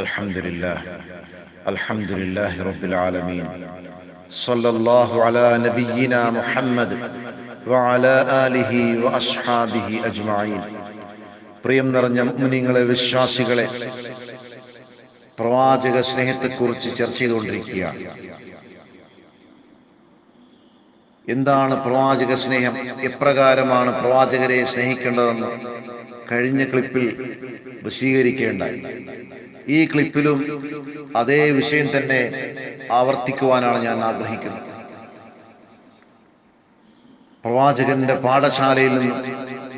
അൽഹംദുലില്ലാഹി റബ്ബിൽ ആലമീൻ സ്വല്ലല്ലാഹു അലാ നബിയ്യിനാ മുഹമ്മദ് വഅലാ ആലിഹി വഅസ്ഹാബിഹി അജ്മഈൻ. പ്രിയം നിറഞ്ഞ മുഅ്മിനീങ്ങളെ, വിശ്വാസികളെ, പ്രവാചക സ്നേഹത്തെക്കുറിച്ച് ചർച്ച ചെയ്തുകൊണ്ടിരിക്കുകയാണ്. എന്താണ് പ്രവാചക സ്നേഹം? എപ്രകാരമാണ് പ്രവാചകരെ സ്നേഹിക്കേണ്ടതെന്ന് കഴിഞ്ഞ ക്ലിപ്പിൽ വിശദീകരിക്കേണ്ടായി. ഈ ക്ലിപ്പിലും അതേ വിഷയം തന്നെ ആവർത്തിക്കുവാനാണ് ഞാൻ ആഗ്രഹിക്കുന്നത്. പ്രവാചകന്റെ പാഠശാലയിൽ നിന്നും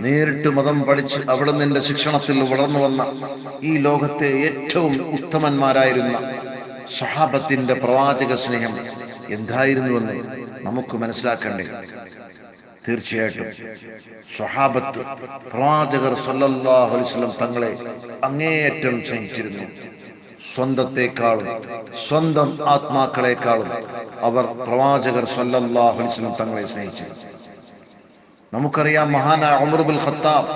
നേരിട്ട് മതം പഠിച്ച് അവിടെ നിന്റെ ശിക്ഷണത്തിൽ വളർന്നു വന്ന ഈ ലോകത്തെ ഏറ്റവും ഉത്തമന്മാരായിരുന്ന സ്വഹാബത്തിന്റെ പ്രവാചക സ്നേഹം എന്തായിരുന്നുവെന്ന് നമുക്ക് മനസ്സിലാക്കണ്ടേ? തീർച്ചയായിട്ടും സ്വഹാബത്ത് പ്രവാചകർ സല്ലല്ലാഹു അലൈഹി വസല്ലം തങ്ങളെ അങ്ങേയറ്റം സ്നേഹിച്ചിരുന്നു. സ്വന്തത്തെക്കാളും സ്വന്തം ആത്മാക്കളെക്കാളും അവർ പ്രവാചകർ സല്ലല്ലാഹു അലൈഹി വസല്ലം തങ്ങളെ സ്നേഹിച്ചിരുന്നു. നമുക്കറിയാം, മഹാനായ ഉമർ ഇബ്നുൽ ഖത്താബ്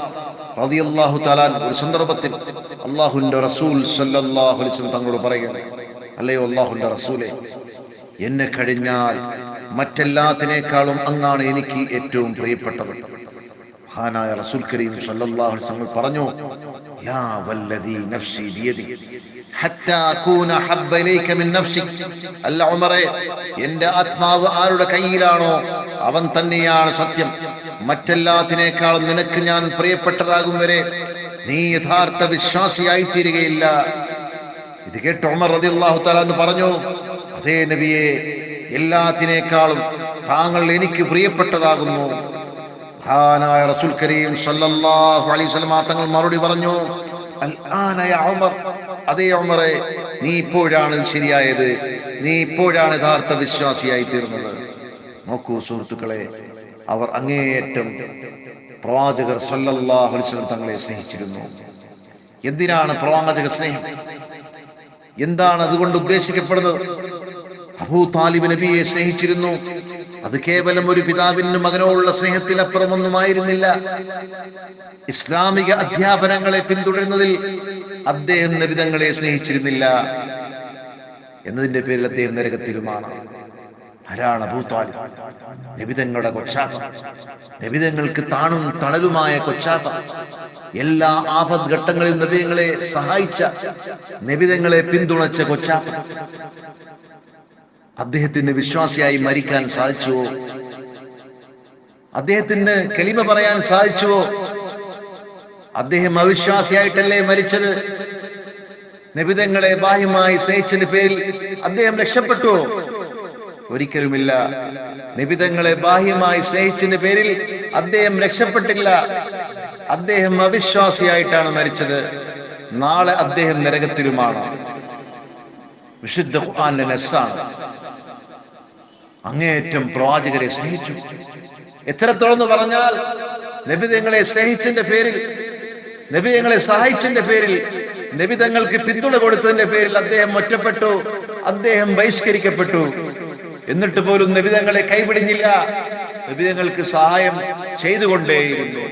റളിയല്ലാഹു തആല ഒരു സന്ദർഭത്തിൽ അല്ലാഹുവിന്റെ റസൂൽ സല്ലല്ലാഹു അലൈഹി വസല്ലം തങ്ങളോട് പറയുകയാണ്, അല്ലയോ അല്ലാഹുവിന്റെ റസൂലേ, എന്നെ കഴിഞ്ഞാൽ മറ്റെല്ലാത്തിനേക്കാളും അങ്ങാണ് എനിക്ക് ഏറ്റവും പ്രിയപ്പെട്ടത്. മഹാനായ റസൂൽ കരീം സല്ലല്ലാഹു അലൈഹി വസല്ലം പറഞ്ഞു, ലാ വല്ലദീ നഫ്സി ബിയദി ഹത്താ അകൂന ഹബ്ബ ഇലൈക മിൻ നഫ്സിക്. അല്ല ഉമറേ, എന്റെ ആത്മാവ് ആരുടെ കയ്യിലാണോ അവൻ തന്നെയാണ് സത്യം. മറ്റെല്ലാത്തിനേക്കാളും നിനക്ക് ഞാൻ പ്രിയപ്പെട്ടതാകും വരെ നീ യഥാർത്ഥ വിശ്വാസിയായി തീരുകയില്ല. ഇത് കേട്ട് ഉമർ റളിയല്ലാഹു തആല പറഞ്ഞു, അതേ നബിയെ, എല്ലാത്തിനേക്കാളും താങ്കൾ എനിക്ക് പ്രിയപ്പെട്ടതാകുന്നു. മഹാനായ റസൂൽ കരീം സല്ലല്ലാഹു അലൈഹി വസല്ലം തങ്ങൾ മറുപടി പറഞ്ഞു, അൽആന യാ ഉമർ, അതേ ഉമറേ, നീ ഇപ്പോഴാണ് ശരിയായത്, നീ ഇപ്പോഴാണ് യഥാർത്ഥ വിശ്വാസിയായി തീർന്നത്. നോക്കൂ സുഹൃത്തുക്കളെ, അവർ അങ്ങേയറ്റം പ്രവാചകർ സല്ലല്ലാഹു അലൈഹി വസല്ലം തങ്ങളെ സ്നേഹിച്ചിരുന്നു. എന്തിനാണ് പ്രവാചക സ്നേഹം? എന്താണ് അതുകൊണ്ട് ഉദ്ദേശിക്കപ്പെടുന്നത്? അബൂ താലിബ് നബിയെ സ്നേഹിച്ചിരുന്നു. അത് കേവലം ഒരു പിതാവിന് മകനോടുള്ള സ്നേഹത്തിലപ്പുറമൊന്നുമായിരുന്നില്ല. ഇസ്ലാമിക അധ്യാപനങ്ങളെ പിന്തുടരുന്നതിൽ അദ്ദേഹം നബിതങ്ങളെ സ്നേഹിച്ചിരുന്നില്ല എന്നതിന്റെ പേരിൽ അദ്ദേഹം നരകത്തിലുമാണ്. ആരാണ് അബൂ താലിബ്? നബിതങ്ങളുടെ കൊച്ചാപ്പ, നബിതങ്ങൾക്ക് താണും തണലുമായ കൊച്ചാപ്പ, എല്ലാ ആപദ്ഘട്ടങ്ങളിൽ നബിതങ്ങളെ സഹായിച്ച, നബിതങ്ങളെ പിന്തുണച്ച കൊച്ചാപ്പ. അദ്ദേഹത്തിന് വിശ്വാസിയായി മരിക്കാൻ സാധിച്ചുവോ? അദ്ദേഹത്തിന് കലിമ പറയാൻ സാധിച്ചുവോ? അദ്ദേഹം അവിശ്വാസിയായിട്ടല്ലേ മരിച്ചത്? നബിതങ്ങളെ ബാഹ്യമായി സ്നേഹിച്ചതിന്റെ പേരിൽ അദ്ദേഹം രക്ഷപ്പെട്ടുവോ? ഒരിക്കലുമില്ല. നബിതങ്ങളെ ബാഹ്യമായി സ്നേഹിച്ചതിന്റെ പേരിൽ അദ്ദേഹം രക്ഷപ്പെട്ടില്ല. അദ്ദേഹം അവിശ്വാസിയായിട്ടാണ് മരിച്ചത്. നാളെ അദ്ദേഹം നരകത്തിലുമാണ്. വിശുദ്ധ ഖുർആന്റെ നസ്സാണ്. അങ്ങേയറ്റം പ്രവാചകരെ സ്നേഹിച്ചു. എത്രത്തോളം പറഞ്ഞാൽ നബിതങ്ങളെ സ്നേഹിച്ചതിന്റെ പേരിൽ, നബിതങ്ങളെ സഹായിച്ചതിന്റെ പേരിൽ, നബിതങ്ങൾക്ക് പിന്തുണ കൊടുത്തതിന്റെ പേരിൽ അദ്ദേഹം ഒറ്റപ്പെട്ടു, അദ്ദേഹം ബഹിഷ്കരിക്കപ്പെട്ടു. എന്നിട്ട് പോലും നബിതങ്ങളെ കൈപിടിഞ്ഞില്ല, നബിതങ്ങൾക്ക് സഹായം ചെയ്തുകൊണ്ടേയിരുന്നു.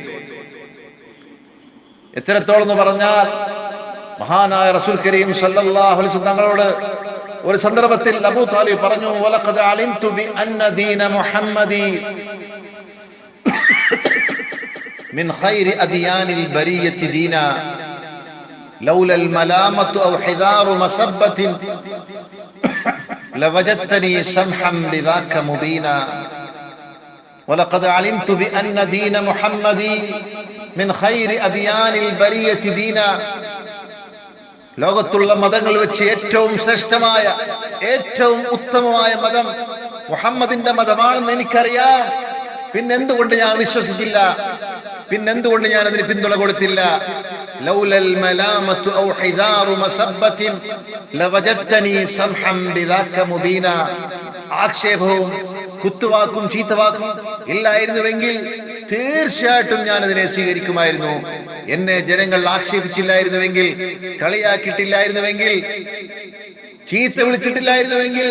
എത്രത്തോളം പറഞ്ഞാൽ മഹാനായ റസൂൽ കരീം സല്ലല്ലാഹു അലൈഹി വസല്ലം തങ്ങളോട് ഒരു സന്ദർഭത്തിൽ അബൂ താലിബ് പറഞ്ഞു, വലഖദ് അലിംതു ബി അന്ന ദീന മുഹമ്മദി മിൻ ഖൈരി അദിയാനിൽ ബരിയത്തി ദീന ലൗലൽ മലാമത്തു ഔ ഹിദാറു മസബ്ബത്തിൻ ലവജദ്തനി സംഹം ബിദാക മുബീന. വലഖദ് അലിംതു ബി അന്ന ദീന മുഹമ്മദി മിൻ ഖൈരി അദിയാനിൽ ബരിയത്തി ദീന. ലോകത്തുള്ള മതങ്ങൾ വെച്ച് ഏറ്റവും ശ്രേഷ്ഠമായ, ഏറ്റവും ഉത്തമമായ മതം മുഹമ്മദിന്റെ മതമാണെന്ന് എനിക്കറിയാം. പിന്നെന്തുകൊണ്ട് ഞാൻ വിശ്വസിച്ചില്ല? പിന്നെന്തുകൊണ്ട് ഞാൻ അതിന് പിന്തുണ കൊടുത്തില്ല? ലൗലൽ മലാമത്തു ഔ ഹിദാറു മസബ്ബത്തിൻ ലവജദ്തനി സംഹം ബിദാക മുബീന. ആക്ഷേപവും കുത്തുവാക്കും ചീത്തവാക്കും ഇല്ലായിരുന്നുവെങ്കിൽ തീർച്ചയായിട്ടും ഞാൻ അതിനെ സ്വീകരിക്കുമായിരുന്നു. എന്നെ ജനങ്ങൾ ആക്ഷേപിച്ചില്ലായിരുന്നുവെങ്കിൽ, കളിയാക്കിയിട്ടില്ലായിരുന്നുവെങ്കിൽ, ചീത്ത വിളിച്ചിട്ടില്ലായിരുന്നുവെങ്കിൽ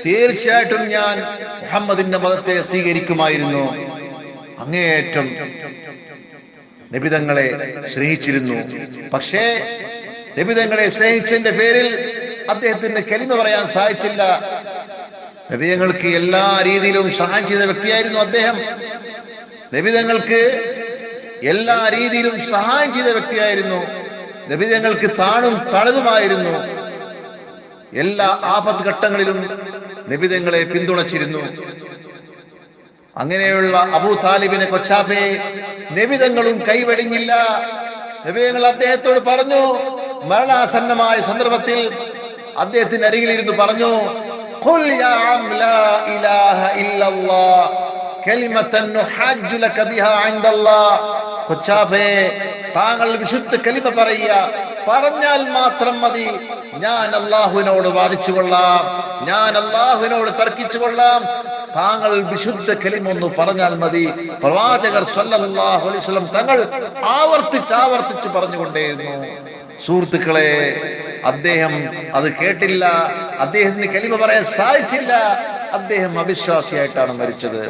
തീർച്ചയായിട്ടും ഞാൻ മുഹമ്മദിന്റെ മതത്തെ സ്വീകരിക്കുമായിരുന്നു. അങ്ങേയറ്റം നബിതങ്ങളെ സ്നേഹിച്ചിരുന്നു. പക്ഷേ നബിതങ്ങളെ സ്നേഹിച്ചതിന്റെ പേരിൽ അദ്ദേഹത്തിന് കലിമ പറയാൻ സാധിച്ചില്ല. നബിതങ്ങൾക്ക് എല്ലാ രീതിയിലും സഹായം ചെയ്ത വ്യക്തിയായിരുന്നു അദ്ദേഹം. നബിതങ്ങൾക്ക് എല്ലാ രീതിയിലും സഹായം ചെയ്ത വ്യക്തിയായിരുന്നു. നബിതങ്ങൾക്ക് താണും തണലുമായിരുന്നു. എല്ലാ ആപത്ത് ഘട്ടങ്ങളിലും നബിതങ്ങളെ പിന്തുണച്ചിരുന്നു. അങ്ങനെയുള്ള അബൂ താലിബിനെ കൊച്ചാപ്പയെ നബിതങ്ങളും കൈവെടിഞ്ഞില്ല. നബിതങ്ങൾ അദ്ദേഹത്തോട് പറഞ്ഞു, മരണാസന്നമായ സന്ദർഭത്തിൽ അദ്ദേഹത്തിന്റെ അരികിലിരുന്ന് പറഞ്ഞു, ഖുൽ യാ അം ലാ ഇലാഹ ഇല്ലല്ലാഹ് കലിമതൻ നുഹജ്ജു ലക ബിഹാ ഇൻദല്ലാഹ്. കൊച്ചാപ്പേ, താങ്കൾ വിശുദ്ധ കലിമ പറയുക, പറഞ്ഞാൽ മാത്രം മതി, ഞാൻ അല്ലാഹുവിനോട് വാദിച്ചു കൊള്ളാം, ഞാൻ അല്ലാഹുവിനോട് തർക്കിച്ചു കൊള്ളാം. താങ്കൾ വിശുദ്ധ കലിമ ഒന്ന് പറഞ്ഞാൽ മതി. പ്രവാചകർ സല്ലല്ലാഹു അലൈഹി വസല്ലം തങ്ങൾ ആവർത്തിച്ച് പറഞ്ഞുകൊണ്ടേയിരുന്നു. സുഹൃത്തുക്കളെ, അദ്ദേഹം അത് കേട്ടില്ല. അദ്ദേഹത്തിന് കലിമ പറയാൻ സാധിച്ചില്ല. അദ്ദേഹം അവിശ്വാസിയായിട്ടാണ് മരിച്ചത്.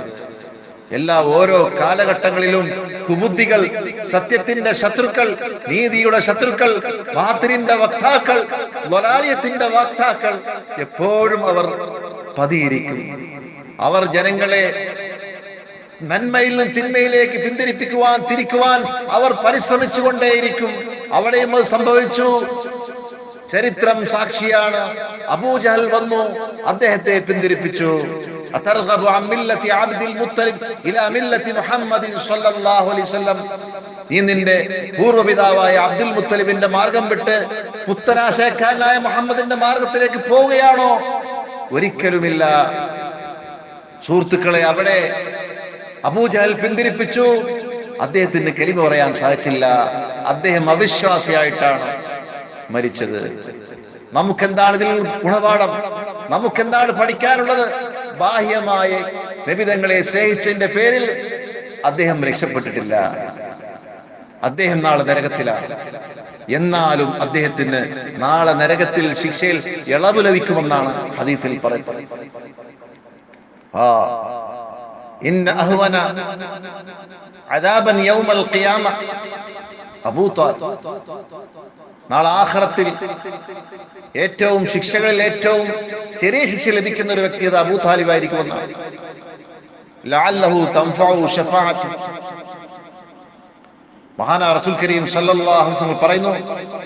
ഓരോ കാലഘട്ടങ്ങളിലും കുബുദ്ധികൾ, സത്യത്തിന്റെ ശത്രുക്കൾ, നീതിയുടെ ശത്രുക്കൾ, ബാത്തിലിന്റെ വക്താക്കൾ, ളലാലിയത്തിന്റെ വക്താക്കൾ എപ്പോഴും അവർ പതിയിരിക്കും. അവർ ജനങ്ങളെ നന്മയിൽ നിന്നും തിന്മയിലേക്ക് പിന്തിരിപ്പിക്കുവാൻ, തിരിക്കുവാൻ അവർ പരിശ്രമിച്ചുകൊണ്ടേയിരിക്കും. അവിടെയും അത് സംഭവിച്ചു. ചരിത്രം സാക്ഷിയാണ്. അബൂജഹൽ വന്നു, അദ്ദേഹത്തെ പിന്തിരിപ്പിച്ചു. അതർഗബു അൻ മില്ലത്തി അബ്ദുൽ മുത്തലിബ് ഇലാ മില്ലത്തി മുഹമ്മദിൻ സ്വല്ലല്ലാഹു അലൈഹി വസല്ലം. നീ നിന്റെ പൂർവ്വപിതാവായ അബ്ദുൽ മുത്തലിബിന്റെ മാർഗം വിട്ട് പുത്തനാശയക്കാരനായ മുഹമ്മദിന്റെ മാർഗത്തിലേക്ക് പോവുകയാണോ? ഒരിക്കലുമില്ല. സുഹൃത്തുക്കളെ, അവിടെ അബൂജഹൽ പിന്തിരിപ്പിച്ചു. അദ്ദേഹത്തിന് കലിമ പറയാൻ സാധിച്ചില്ല. അദ്ദേഹം അവിശ്വാസിയായിട്ടാണ് മരിച്ചത്. നമുക്കെന്താണ് ഇതിൽ ഗുണപാഠം? നമുക്കെന്താണ് പഠിക്കാനുള്ളത്? ബാഹ്യമായ നബിതങ്ങളെ സ്നേഹിച്ചതിന്റെ പേരിൽ അദ്ദേഹം രക്ഷപ്പെട്ടിട്ടില്ല. അദ്ദേഹം നാളെ നരകത്തിലാണ്. എന്നാലും അദ്ദേഹത്തിന് നാളെ നരകത്തിൽ ശിക്ഷയിൽ ഇളവ് ലഭിക്കുമെന്നാണ് ഹദീസിൽ പറയുന്നത്. ഇന്ന അഹ്വന അദാബൻ യൗമൽ ഖിയാമ അബൂ താലിബ്. നാളെ ആഖിറത്തിൽ ഏറ്റവും ശിക്ഷകളിൽ ഏറ്റവും ചെറിയ ശിക്ഷ ലഭിക്കുന്ന ഒരു വ്യക്തി അത് അബൂ താലിബ് ആയിരിക്കുമെന്നാണ്. ലഅല്ലഹു തൻഫഉ ശഫാഅത്തു. മഹാനായ റസൂൽ കരീം സല്ലല്ലാഹു അലൈഹി വസല്ലം പറയുന്നു,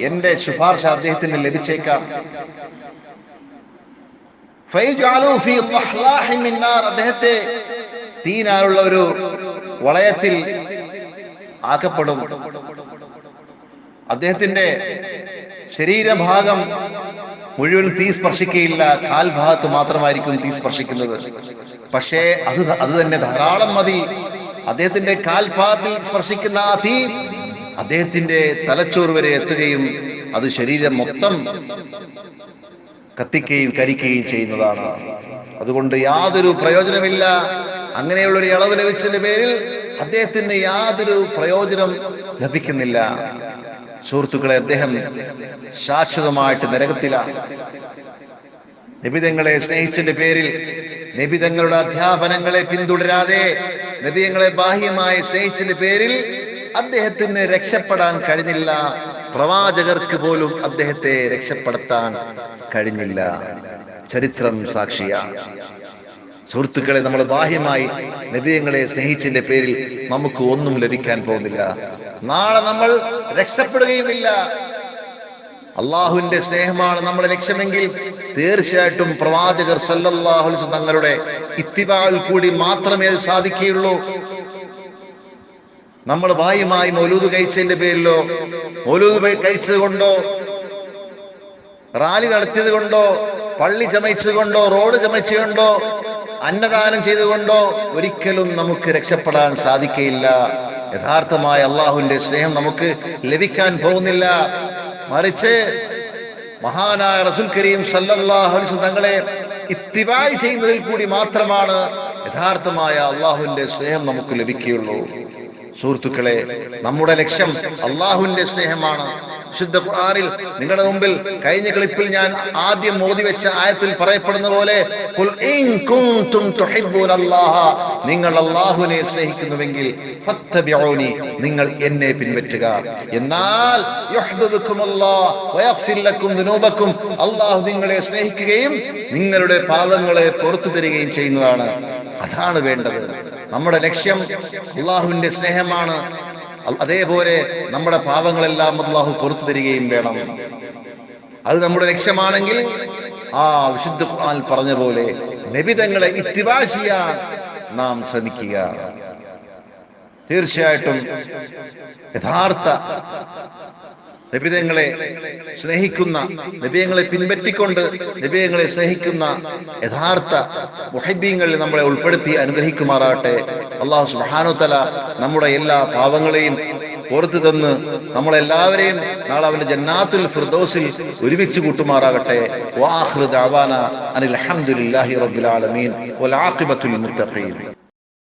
എന്റെ ശുപാർശ അദ്ദേഹത്തിന് ലഭിച്ചേക്കാം. ഫയജഅലു ഫീ ളഹ്ലാഹി മിൻ നാർ. അദ്ദേഹത്തെ തീനാലുള്ള ഒരു വളയത്തിൽ ആക്കപ്പെടും. അദ്ദേഹത്തിന്റെ ശരീരഭാഗം മുഴുവൻ തീ സ്പർശിക്കുകയില്ല, കാൽഭാഗത്ത് മാത്രമായിരിക്കും തീ സ്പർശിക്കുന്നത്. പക്ഷേ അത് തന്നെ ധാരാളം മതി. അദ്ദേഹത്തിന്റെ കാൽഭാഗത്തിൽ സ്പർശിക്കുന്ന ആ തീ അദ്ദേഹത്തിന്റെ തലച്ചോറ് വരെ എത്തുകയും അത് ശരീരം മൊത്തം കത്തിക്കുകയും കരിക്കുകയും ചെയ്യുന്നതാണ്. അതുകൊണ്ട് യാതൊരു പ്രയോജനമില്ല. അങ്ങനെയുള്ള ഒരു ഇളവ് ലഭിച്ചതിന്റെ പേരിൽ അദ്ദേഹത്തിന് യാതൊരു പ്രയോജനം ലഭിക്കുന്നില്ല. സുഹൃത്തുക്കളെ, അദ്ദേഹം ശാശ്വതമായിട്ട് നരകത്തിലാണ്. നബിതങ്ങളെ സ്നേഹിച്ചതിന്റെ പേരിൽ, നബിതങ്ങളുടെ അധ്യാപനങ്ങളെ പിന്തുടരാതെ, നബിതങ്ങളെ ബാഹ്യമായി സ്നേഹിച്ചതിന്റെ പേരിൽ അദ്ദേഹത്തിന് രക്ഷപ്പെടാൻ കഴിഞ്ഞില്ല. പ്രവാചകർക്ക് പോലും അദ്ദേഹത്തെ രക്ഷപ്പെടുത്താൻ കഴിഞ്ഞില്ല. ചരിത്രം സാക്ഷിയാണ്. സുഹൃത്തുക്കളെ, നമ്മൾ ബാഹ്യമായി നബിതങ്ങളെ സ്നേഹിച്ചതിന്റെ പേരിൽ നമുക്ക് ഒന്നും ലഭിക്കാൻ പോകുന്നില്ല. നാളെ നമ്മൾ രക്ഷപ്പെടുകയുമില്ല. അള്ളാഹുവിന്റെ സ്നേഹമാണ് നമ്മുടെ ലക്ഷ്യമെങ്കിൽ തീർച്ചയായിട്ടും പ്രവാചകർ സല്ലല്ലാഹു അലൈഹി വസല്ലം തങ്ങളുടെ ഇത്തിബായിൽ കൂടി മാത്രമേ അത് സാധിക്കുകയുള്ളൂ. നമ്മൾ ബാഹ്യമായി മൗലൂദ് കഴിച്ചതിന്റെ പേരിലോ, മൗലൂദ് കഴിച്ചത് കൊണ്ടോ, റാലി നടത്തിയത് കൊണ്ടോ, പള്ളി ചമയിച്ചത് കൊണ്ടോ, റോഡ് ചമയിച്ചുകൊണ്ടോ, അന്നദാനം ചെയ്തുകൊണ്ടോ ഒരിക്കലും നമുക്ക് രക്ഷപ്പെടാൻ സാധിക്കയില്ല. യഥാർത്ഥമായ അള്ളാഹുവിന്റെ സ്നേഹം നമുക്ക് ലഭിക്കാൻ പോകുന്നില്ല. മറിച്ച് മഹാനായ റസൂൽ കരീം സല്ലല്ലാഹു അലൈഹി വസല്ലം തങ്ങളെ ഇത്തിബാഅ് ചെയ്യുന്നതിൽ കൂടി മാത്രമാണ് യഥാർത്ഥമായ അള്ളാഹുവിന്റെ സ്നേഹം നമുക്ക് ലഭിക്കുകയുള്ളൂ. സുഹൃത്തുക്കളെ, നമ്മുടെ ലക്ഷ്യം അള്ളാഹുവിന്റെ സ്നേഹമാണ്. വിശുദ്ധ ഖുർആനിൽ നിങ്ങളുടെ മുമ്പിൽ കഴിഞ്ഞ ക്ലിപ്പിൽ ഞാൻ ആദ്യം മോദി വെച്ച ആയത്തിൽ പറയപ്പെടുന്ന പോലെ, ഖുൽ ഇൻ കുൻതും തുഹിബ്ബൂനല്ലാഹ, നിങ്ങൾ അല്ലാഹുവിനെ സ്നേഹിക്കുന്നുവെങ്കിൽ ഫത്തബിഊനി, നിങ്ങൾ എന്നെ പിൻപറ്റുക. എന്നാൽ യുഹ്ബിബുകുമുല്ലാഹ് വയഗ്ഫിർ ലക്കും ദുനൂബക്കും, അല്ലാഹു നിങ്ങളെ സ്നേഹിക്കുകയും നിങ്ങളുടെ പാപങ്ങളെ പുറത്തു തരികയും ചെയ്യുന്നതാണ്. അതാണ് വേണ്ടത്. നമ്മുടെ ലക്ഷ്യം അല്ലാഹുവിന്റെ സ്നേഹമാണ്. അതേപോലെ നമ്മുടെ പാപങ്ങളെല്ലാം അല്ലാഹു പുറത്തു തരികയും വേണം. അത് നമ്മുടെ ലക്ഷ്യമാണെങ്കിൽ വിശുദ്ധ ഖുർആൻ പറഞ്ഞ പോലെ നബി തങ്ങളെ ഇത്തിബാ ചെയ്യാൻ നാം ശ്രമിക്കുക. തീർച്ചയായിട്ടും യഥാർത്ഥ നബിതങ്ങളെ സ്നേഹിക്കുന്ന, നബിയങ്ങളെ പിൻപറ്റിക്കൊണ്ട് നബിയങ്ങളെ സ്നേഹിക്കുന്ന യഥാർത്ഥ മുഹബ്ബീങ്ങളിൽ നമ്മളെ ഉൾപ്പെടുത്തി അനുഗ്രഹിക്കുമാറാകട്ടെ. അല്ലാഹു സുബ്ഹാനഹു വ തആല നമ്മുടെ എല്ലാ പാവങ്ങളെയും പുറത്തു തന്ന് നമ്മളെല്ലാവരെയും നാളെ അവന്റെ ജന്നാത്തുൽ ഫിർദൗസിൽ ഒരുമിച്ച് കൂട്ടുമാറാകട്ടെ. വആഖിറു ദഅവാന അനിൽ ഹംദുലില്ലാഹി റബ്ബിൽ ആലമീൻ വൽ ആഖിബത്തുൽ മുത്തഖീൻ.